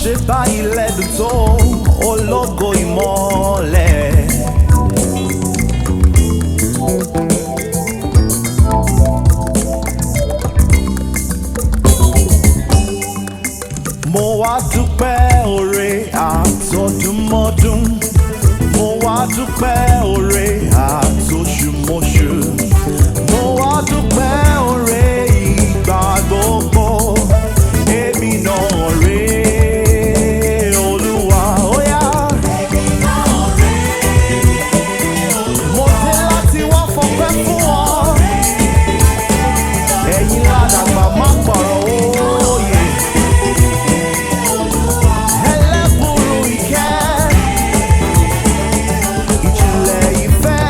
Ase Bayi lẹ́dùn tó ologo Imole. Mo wá dúpẹ́ oore àtọdúnmọ́dún, mo wá dúpẹ́ oore àtoṣùmọ́ṣù, mo wá dúpẹ́ oore ìgbà gbogbo. Èmi náà rèé Olúwa, ó yá. Mo dé láti wá fọpẹ́ fún ọ. Ẹ̀yin ládàgbà má pààrọ̀ òye. Ẹlẹ́bùrú ìkẹ́, ìjìnlẹ̀ ìfẹ́.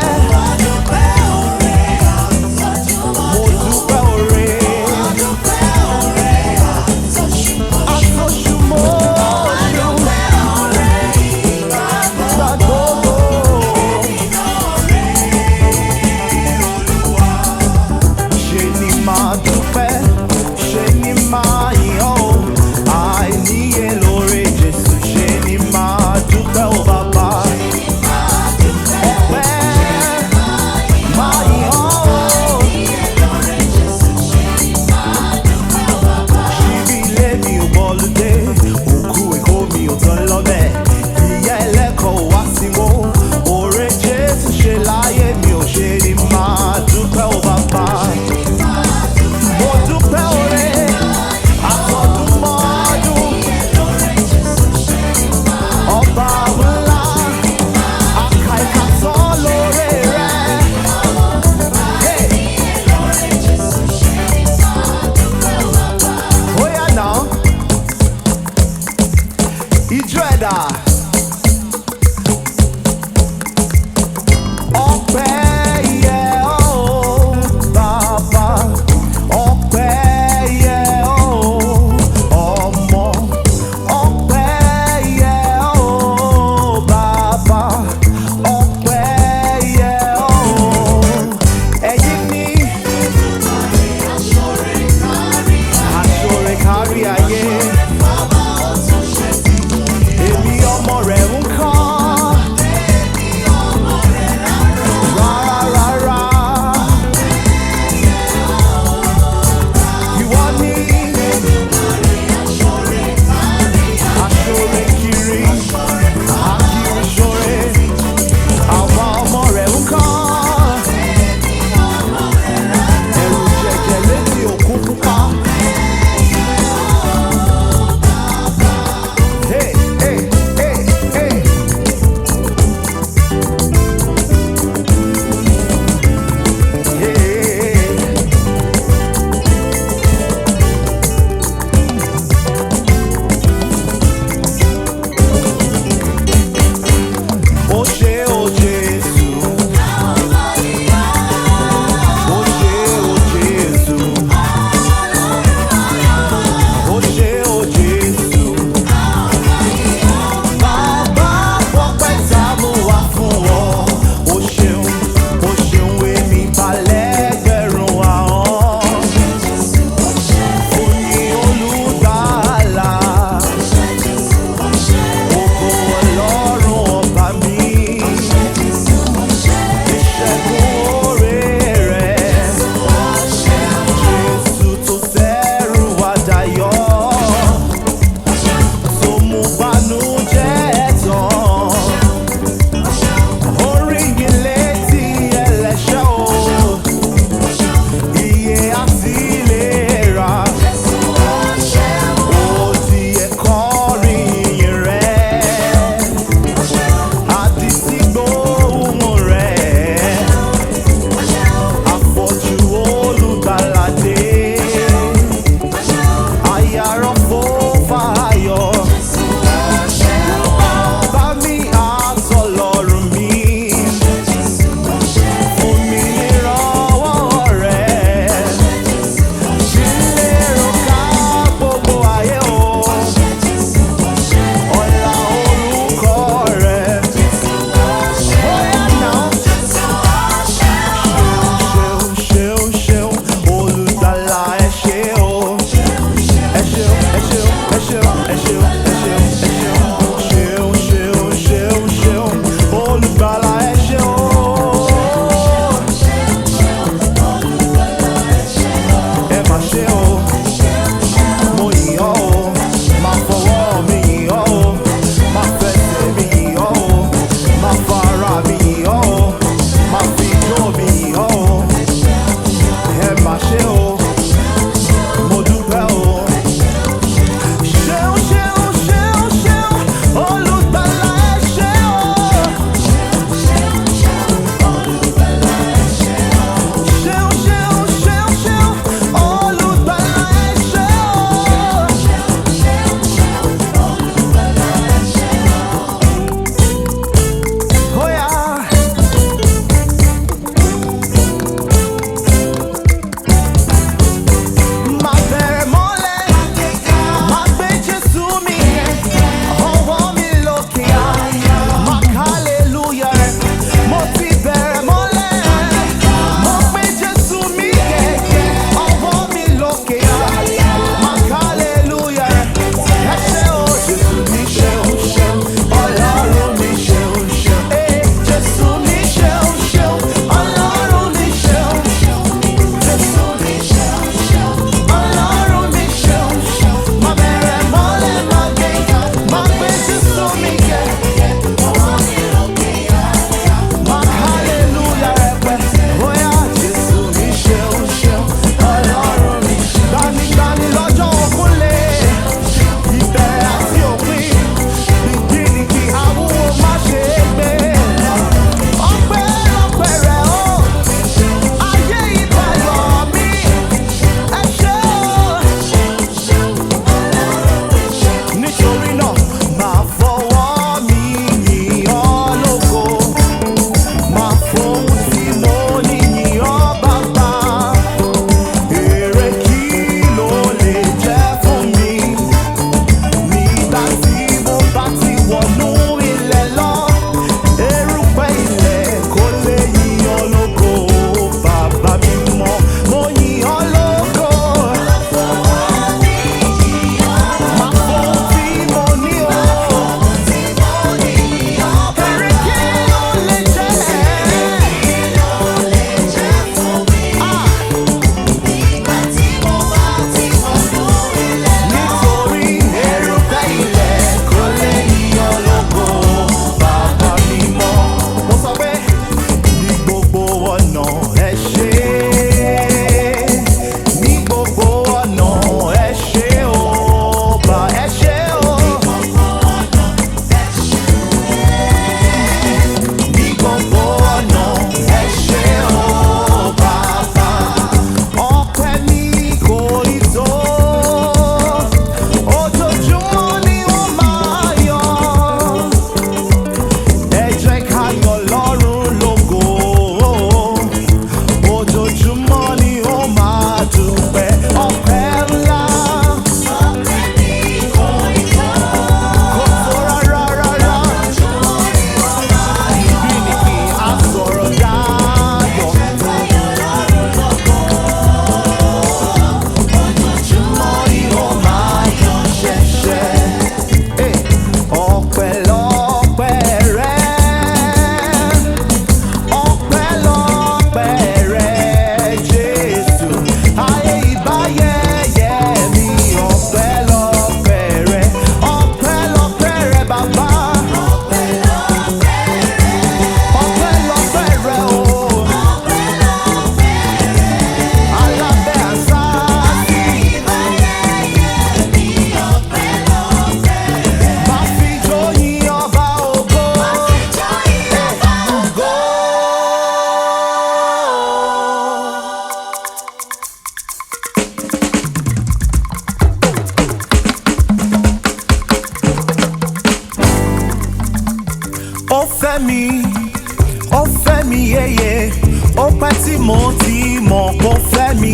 mi yeye, ó pẹ́ tí mo ti mọ̀ kó fẹ́ mi,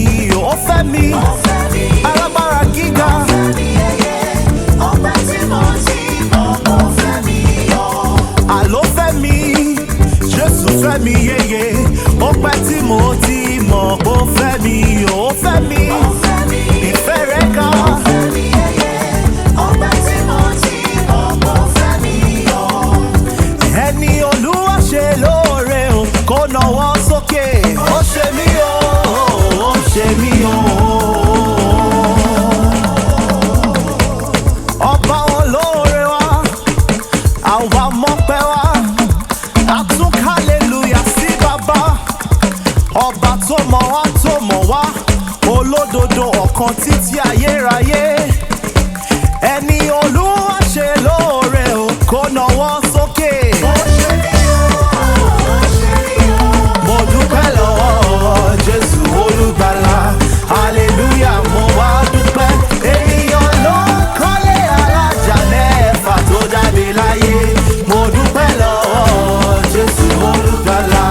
ó fẹ́ mi, alágbára gíga. Ó pẹ́ tí mo ti mọ̀ kó fẹ́ mi, àló fẹ́ mi, Jésù fẹ́ mi yeye, ó pẹ́ tí mo ti mọ̀ kó fẹ́ mi, ó fẹ́ mi, ìfẹ́ rẹ̀ ga. Ẹni Olúwa ṣe lóore o, kó nawọ́ sókè. Ó ṣe mí o, ó ṣe mí o. Ọba olóore wa, àwa mọ́pẹ́ wa, a tún hallelujah sí bàbá. Ọba tó mọ̀ wá, olódodo ọ̀kan títí ayérayé. Ẹni Olúwa ṣe lóore o, kó nawọ́ sókè. Mo dúpẹ́ lọ́wọ́ Jésù olùgbàlà, hallelujah mo wá dúpẹ́. Ènìyàn ló ń kọ́lé alájà mẹ́fà tó jáde láyé. Mo dúpẹ́ lọ́wọ́ Jésù olùgbàlà.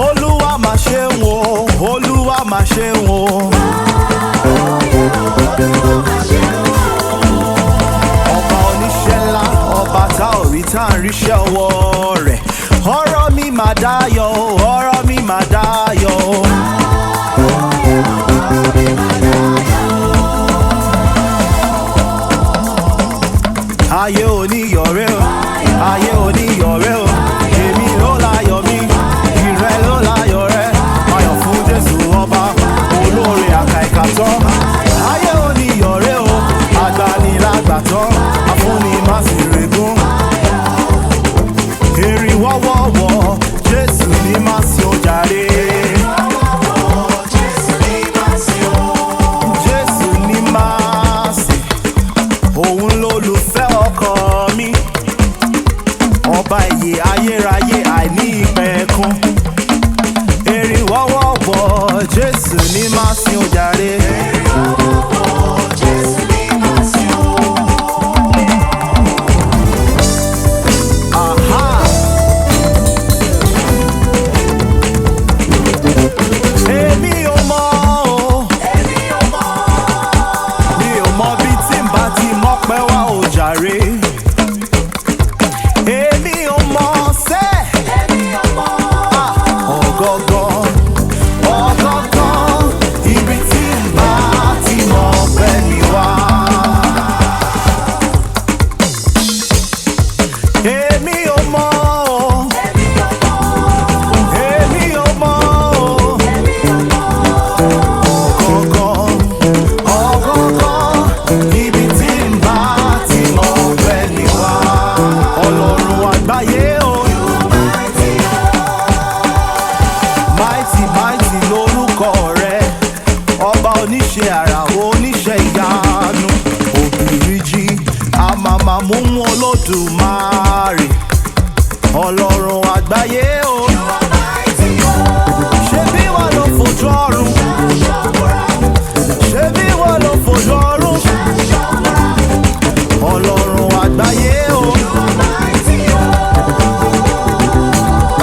Olúwa mà ṣeun o, Olúwa mà ṣeun o. Ọba oníṣẹ́ ńlá, ọba tá ò rí tá à ń ríṣẹ́ ọwọ́ rẹ̀. Ọ̀rọ̀ mi mà dayọ̀ o, ọ̀rọ̀ mi mà dayọ̀ o. Ayé oníyọ̀rẹ́ o, ayé oníyọ̀rẹ́ o. Èmi ló láyọ̀ mi, ìrẹ́ ló láyọ̀ rẹ̀. Ayọ̀ fún Jésù ọba, olóore àkàìkà tán. Ayé oníyọ̀rẹ́ o, agbanilágbàtàn, afúnni má sì regún. Èrì wọ́wọ́wọ́, Jésù ní má sí o jàre. Jésù ní má sí, òun lolùfẹ́ ọkọ mi. Ọba ìyè ayérayé àìní ìpẹ̀kun. Èrì wọ́wọ́wọ́, Jésù ní má sí o jàre. Èmi ò mọ̀ o, mi ò mọ̀ bí tí n bá ti mọ́pẹ́ wá o jàre. Èmi ò mọ̀ sẹ́, ọ̀gọ̀gọ̀, ibi tí n bá ti mọ́pẹ́ mi wá. Èmi ò mọ̀ o, èmi ò mọ̀ o. Ọ̀gọ̀gọ̀, ibi tí n bá ti mọ́pẹ́ mi wá. Ọlọ́run àgbáyé o. Mighty, mighty lórúkọ rẹ̀. Ọba oníṣẹ́ àrà, oníṣẹ́ ìyanu. Òbíríjì, àmàmà mú Olódùmarè. Ọlọ́run àgbáyé o. Ṣebí wọ́n ló fojú ọ̀run. Ṣebí wọ́n ló fojú ọ̀run. Ọlọ́run àgbáyé o.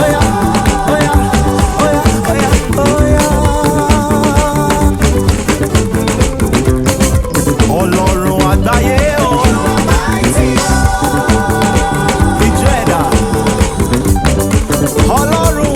Oya, oya, oya, oya, oya. Ọlọ́run àgbáyé o. Ìjẹ́dá. Ọlọ́run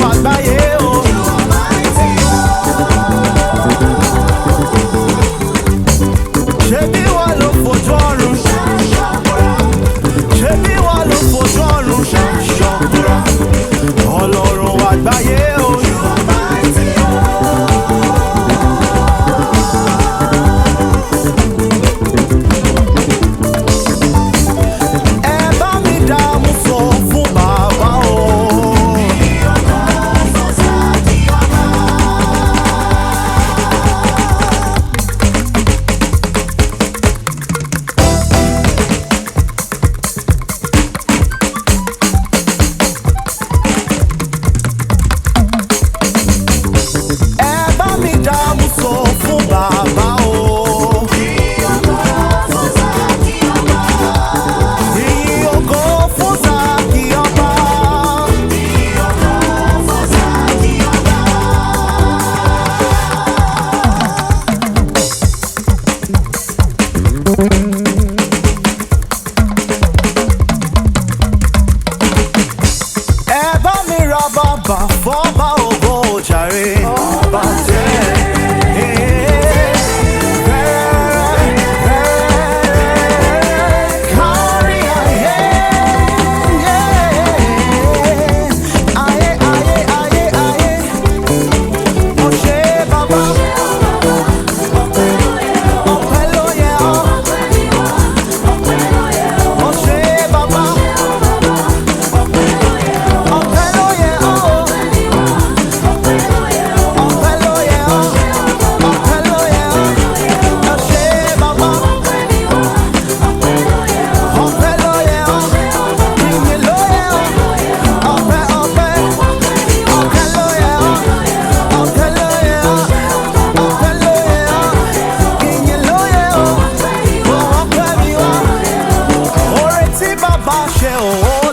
bàbá fọ́ba ògo jàre. Ọba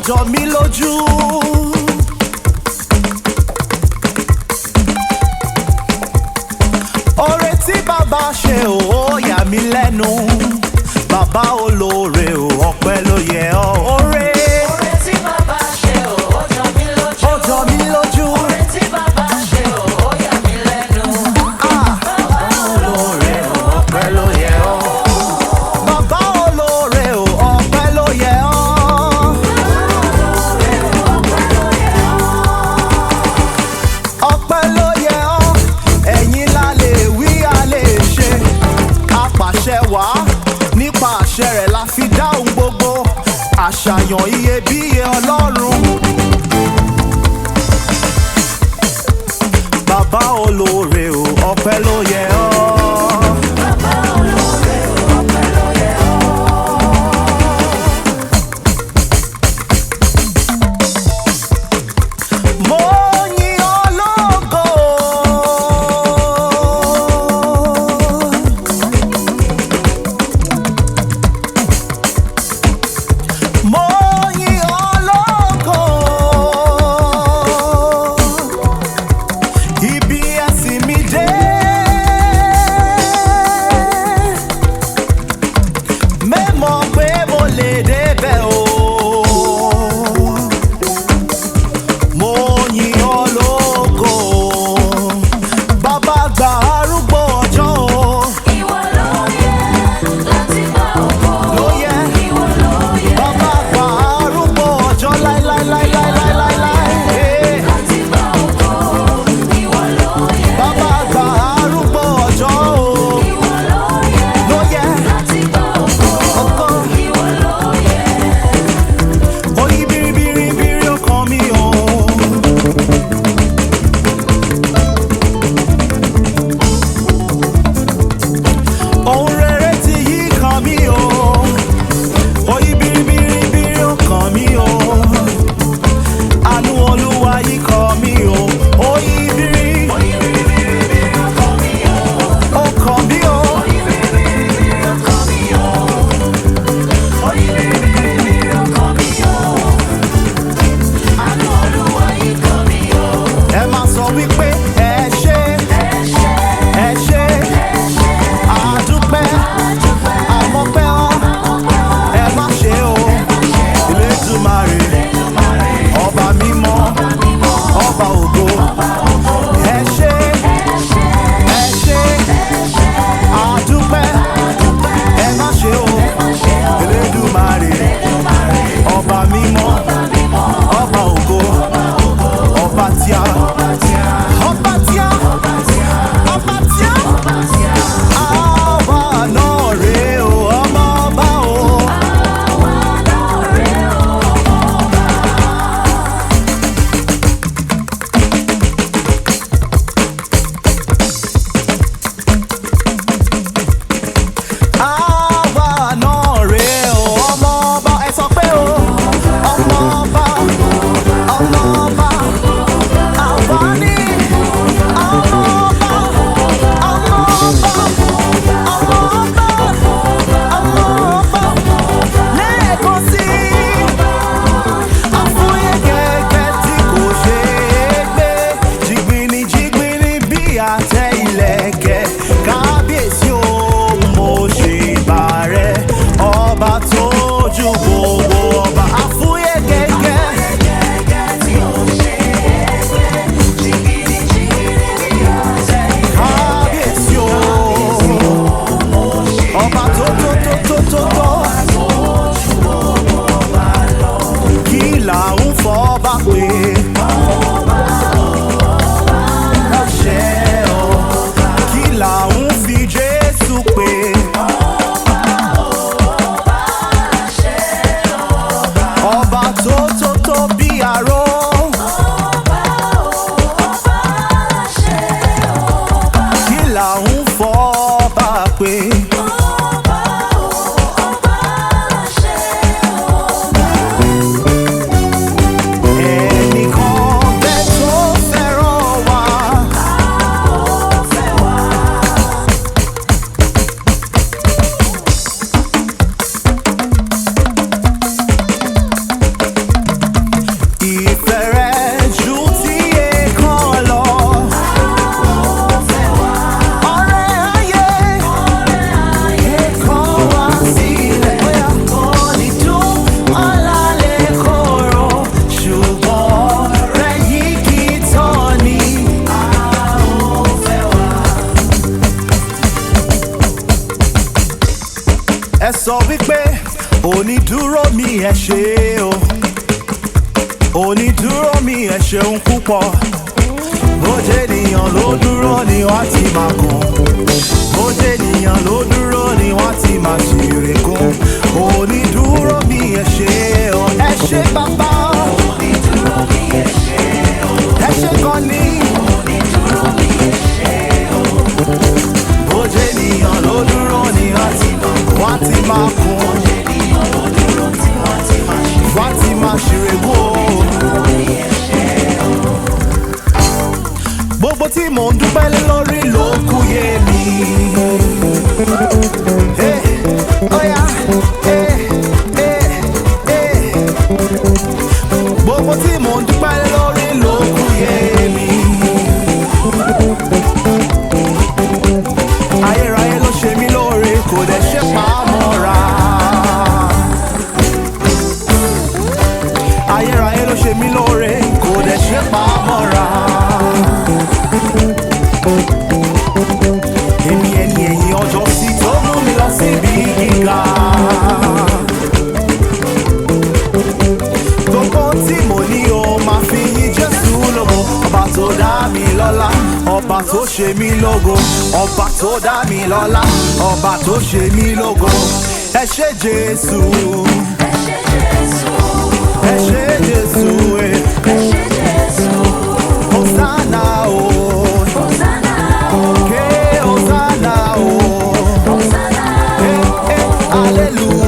jọ mí lójú. Oore tí bàbá ṣe ó yà mí lẹ́nu. Bàbá olóore ò ọpẹ́ ló yẹ ọ́. Oore tí bàbá ṣe ó jọ mí lójú. Ó jọ mí lójú. Oore tí bàbá ṣe ó yà mí lẹ́nu. Bàbá olóore ò ọpẹ́ ló yẹ ọ́. Bàbá olóore ò ọpẹ́ ló yẹ ọ́. Ọpẹ́ ló yẹ ọ́, ẹ̀yin la lè wí a lè ṣe. Apàṣẹ wá nípa àṣẹ rẹ̀ la fi dáhùn gbogbo. Àṣàyàn iyebíye Ọlọ́run. Bàbá olóore ò ọpẹ́ ló yẹ ọ́. Bàbá olóore ò ọpẹ́ ló yẹ ọ́. Mo yìn ọ́ lógo. Mo yìn ọ́ lógo. Ibi ẹ̀sìn mi dé. Mẹ́mọ̀ pé mo lè débẹ̀ o. Mo yìn ọ́ lógo. Bàbá àgbà arúgbó ọjọ́ o. Ìwọ ló yẹ láti gba ògo. Ló yẹ. Ìwọ ló yẹ Bàbá àgbà arúgbó ọjọ́ láíláíláíláíláíláí. láti gba ògo. Ìwọ ló yẹ Bàbá àgbà arúgbó ọjọ́ o. ìwọ ló yẹ Ló yẹ. láti gba ògo. Ògo. Ìwọ ló yẹ. Oyin biribiribiri ọkàn mi o. Ohun rere ti yí kan mi o. Oyin biribiribiri ọkàn mi o. Àánú Olúwa yí kan mi o. Oyin biri ọkàn mi o. Ẹ máa sọ wípé ẹ ṣé, ẹ ṣé, àdúpẹ́, àmọ́pẹ́ ọ́, ẹ má ṣe o. Elédùmarè, ọba mímọ́, ọba ògo. sọ wípé onídúró mi ẹ ṣé o, onídúró mi ẹ ṣeun púpọ̀. Bó jẹ́ ènìyàn ló dúró ni wọ́n ti máa gùn, bó jẹ́ ènìyàn ló dúró ni wọ́n ti máa ṣèrè gùn. Onídúró mi ẹ ṣé o, ẹ ṣé bàbá. Onídúró mi ẹ ṣé o, ẹ ṣé gan ni. onídúró mi ẹ ṣé o. Bó jẹ́ ènìyàn ló dúró ni wọ́n ti máa gùn, Bó jẹ́ ènìyàn ló dúró tí wọ́n ti máa ṣe. wọ́n ti máa ṣèrè gùn. Onídúró mi ẹ ṣé o. Gbogbo tí mò ń dúpẹ́ lé lórí ló kú yé mi. Hey, oh yeah, hey, hey, hey. Gbogbo tí mò ń dúpẹ́ lé lórí ló kú yé mi. Ayérayé ló ṣe mí lóore, kò dẹ̀ ṣe pamọ́ra. Ayérayé ló ṣe mí lóore, kò dẹ̀ ṣe pamọ́ra. Èmi ẹni ẹ̀yìn ọjọ́ sí tó mú mi lọ síbi gíga. Gbogbo tí mo ní o máa fi yìn Jésù lógo. Ọba tó dá mi lọ́lá, ọba tó ṣe mí lógo. Ọba tó dá mi lọ́lá, ọba tó ṣe mí lógo. Ẹ ṣé Jésù, Ẹ ṣé Jésù, ẹ ṣé Jésù, ẹ ṣé Jésù. Hosanna o, Hosanna o, ke Hosanna o, Hosanna o. hallelujah.